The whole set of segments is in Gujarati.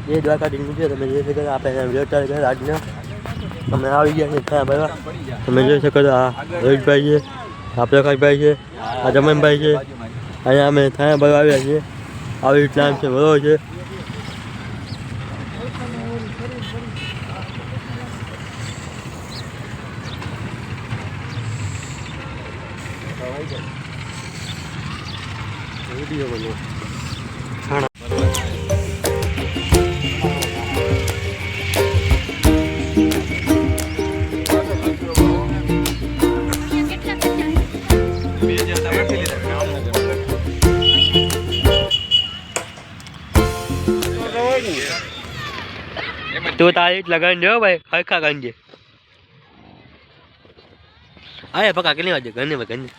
જે દ્વારકાથી નીકળ્યો તમે જોઈ શકો આપણે વેટર ઘર આજના અમે આવી ગયા છીએ ત્યાં ભરવા તમે જોઈ શકો છો આ રોહિતભાઈ છે આ પ્રકાશભાઈ છે આ જમનભાઈ છે અહીંયા અમે ત્યાં ભરવા આવ્યા છીએ આવી પ્લાન છે બરોબર છે વિડીયો બનો તું તારી લગાવી દો ભાઈ ખરખા ગંજે આયા પકા કેટલી વાગે ઘરની ઘરની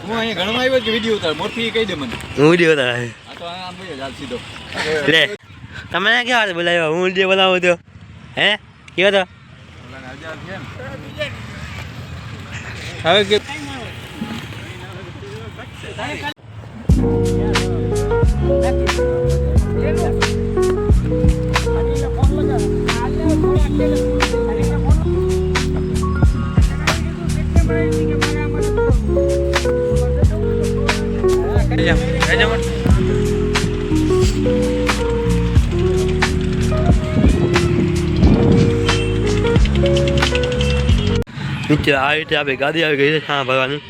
હું અહીંયા ઘણમાં આવ્યો કે વિડીયો ઉતાર મોરથી કહી દે મને હું વિડીયો ઉતાર આ તો આમ ભાઈ જાલ સીધો લે તમે ક્યાં વાત બોલાવ્યો હું વિડીયો બનાવું તો હે કયો તો હવે કે નીચે આ રીતે આપણે ગાડી આવી ગઈ છે છાણા ભરવાની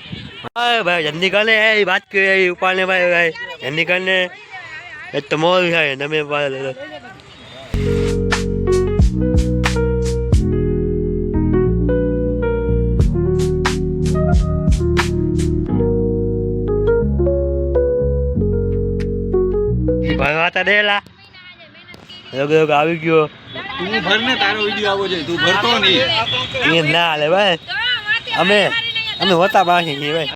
હા ભાઈ જલ્દી કરને એ વાત કરી ઉપાડને ભાઈ જલ્દી કરને એક તો મોર થાય તમે ભરવાતા દેલા રોગ આવી ગયો તું ભર ને તારો વિડીયો આવો જોઈએ તું ભરતો નહીં એ ના લે ભાઈ અમે હોતા બાકી છીએ ભાઈ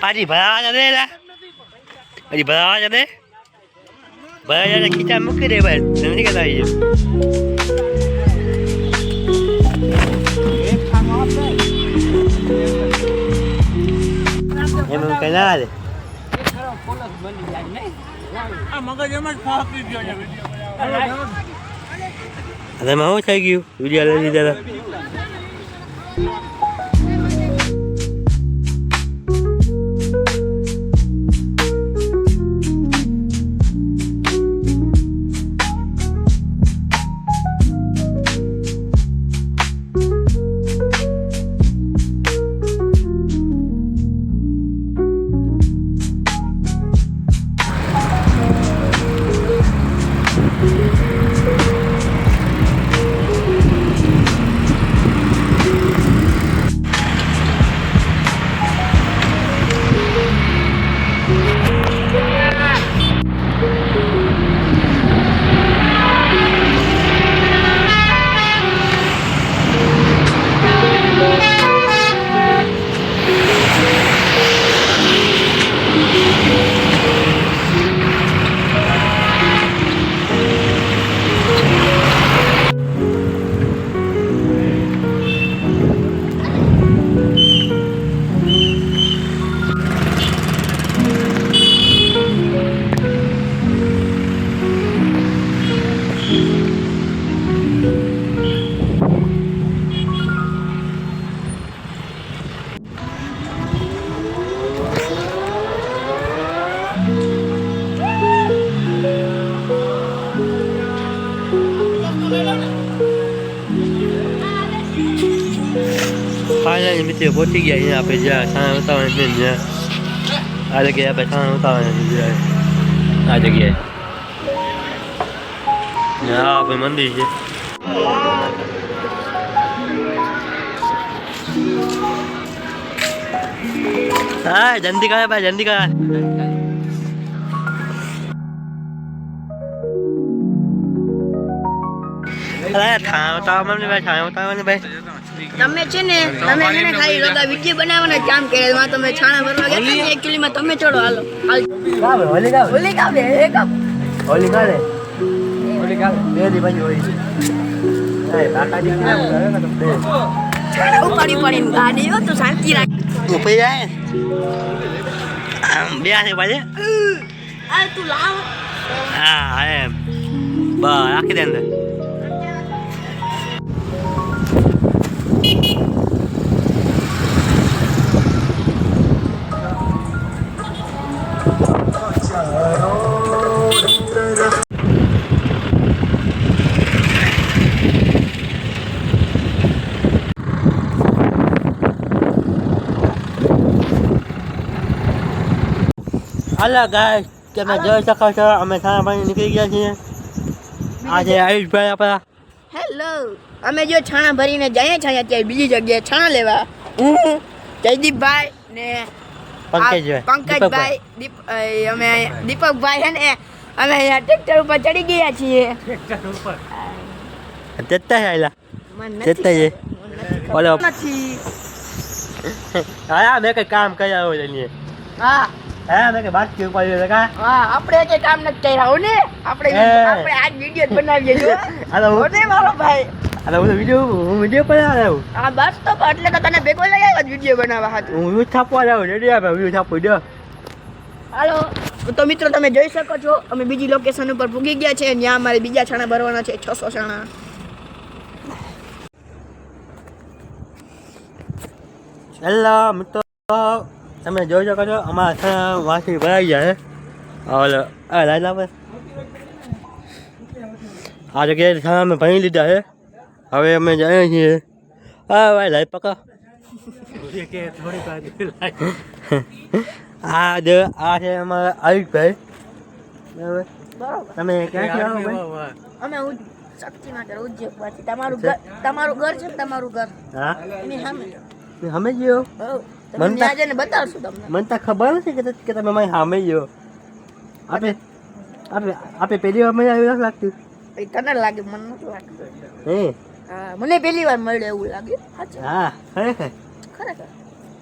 પાછી ભરાવા દે લા પછી ભરાવા દે ભરાવા ખીચા મૂકી દે ભાઈ નથી કહેતા એમ કઈ ના લે અરે માં શું થઈ ગયું વિડીયો લઈ લીધા ફાઇનલી મિત્રો પહોંચી ગયા અહીંયા આપણે જ્યાં છાણા ઉતારવાની છે ત્યાં આ જગ્યાએ આપણે છાણા ઉતારવાની આ જગ્યાએ આ આપણે મંદિર છે હા જલ્દી કરે ભાઈ જલ્દી કરે છાણા ઉતારવાની ભાઈ છાણા ઉતારવાની ભાઈ તમે છે ને તમે એને ખાલી રોદા વિડીયો બનાવવાના કામ કરે માં તમે છાણા ભરવા ગયા ને એકચ્યુઅલી માં તમે ચડો હાલો હોલી કાવે એક હોલી કાલે બે દી પછી હોલી એ કાકાજી છાણા ઉપાડી ગાડી હો તો શાંતિ રાખ ઉપર જાય બે આને બાજે આ તું લાવ હા એમ બસ રાખી દે અંદર. હાલો ગાઈસ, તમે જોઈ શકો છો અમે થાણા પાણી નીકળી ગયા છીએ. આજે આયુષભાઈ આપણા હેલો, અમે જો છાણા ભરીને જઈએ છીએ અત્યારે બીજી જગ્યાએ છાણા લેવા. હું જયદીપભાઈ ને પંકજભાઈ, પંકજભાઈ અમે દીપકભાઈ હે ને અમે અહીંયા ટ્રેક્ટર ઉપર ચડી ગયા છીએ. તેતા આયલા મન તેતા છે ઓલો નથી. હા મેં કઈ કામ કર્યા હોય ને. હા હા મેં કઈ બાકી ઉપાડી કા. હા, આપણે કઈ કામ નથી કર્યા હો ને. આપણે આજ વિડીયો જ બનાવીએ જો. હાલો હો ને મારો ભાઈ. હાલો હું વિડીયો પર આવ્યો. હા બસ તો એટલે તો તને ભેગો લઈ આવ્યો વિડીયો બનાવવા હતું. હું વ્યૂ છાપવા આવ્યો રેડી આપે વ્યૂ છાપો દો. હાલો તો મિત્રો તમે જોઈ શકો છો અમે બીજી લોકેશન ઉપર પૂગી ગયા છે. ત્યાં અમારે બીજા છાણા ભરવાના છે 600 છાણા. હેલો મિત્રો, તમે જોઈ શકો છો અમારા છાણા વાંચી ભરાઈ ગયા છે. ઓલો આ લાઈન આપે આ જગ્યાએ છાણા અમે ભરી લીધા છે. હવે અમે જઈએ છીએ. હા ભાઈ લાઈટ પકા. આ છે અમારા આયુષભાઈ. બરાબર, બરોબર. તમે ક્યાંથી આવો ભાઈ? અમે શક્તિનગર ઉદ્યોગમાંથી તમારું ઘર છે ને તમારું ઘર હા એની સામે. અમે ગયો હો, તમે મન ત્યાં જઈને બતાવશું તમને. મને તો ખબર નથી કે તમે મારી સામે ગયો. આપે પહેલી વાર મને આવી નથી લાગતું. એ તને લાગે મને નથી લાગતું. હે હા, મને પહેલી વાર મળ્યો એવું લાગે. સાચું હા ખરેખર ખરેખર.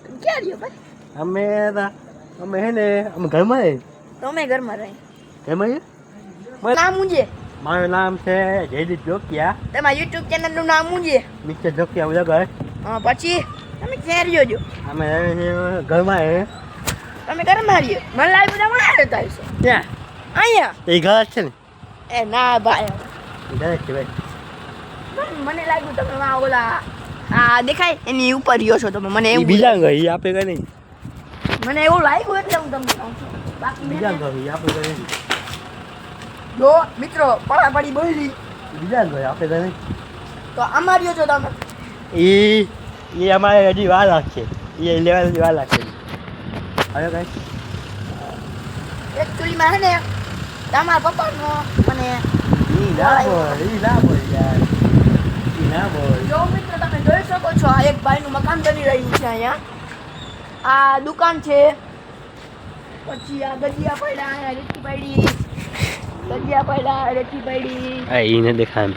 તમે ક્યાં રહ્યો ભાઈ? અમે હે ને અમે ઘરમાં રહી. તમે ઘરમાં રહી. ઘરમાં છે. નામ ઊંજે. મારું નામ છે જયદીપ જોકિયા. તમારા યુટ્યુબ ચેનલ નું નામ ઊંજે. મિસ્ટર જોકિયા ઉજાગર. હા, પછી તમે ક્યાં રહ્યો છો? અમે ઘરમાં હે. તમે ઘરમાં રહ્યો. મને લાગ્યું તમે આ રહેતા હશો. ત્યાં અહીંયા. એ ઘર છે ને એ ના ભાઈ, એ ઘર છે ભાઈ. મને લાગ્યું તમે વાં ઓલા આ દેખાય એની ઉપર રહ્યો છો તમે. મને એ એવું બીજા ઘર એ આપે કે નહીં. મને એવું લાગ્યું એટલે હું તમને કહું છું. બાકી બીજા મેં- ઘર એ આપે કે નહીં. જો મિત્રો પડાપડી બોલી બીજા ઘર આપે કે નહીં. તો આમાં રહ્યો છો તમે. એ અમારે હજી વાર લાગશે. એ લેવાની વાર લાગશે. હવે કઈ એકચ્યુઅલીમાં હે ને તમારા પપ્પાનો મને ઈ ના બોલ યાર. ઈ ના બોલ. જો મિત્રો તમે જોઈ શકો છો આ એક ભાઈનું મકાન બની રહ્યું છે અહીંયા. આ દુકાન છે. પછી આ ગજિયા પડ્યા અહીંયા રેતી પડી. ગજિયા પડ્યા રેતી પડી. આ ઈ ને દેખાય.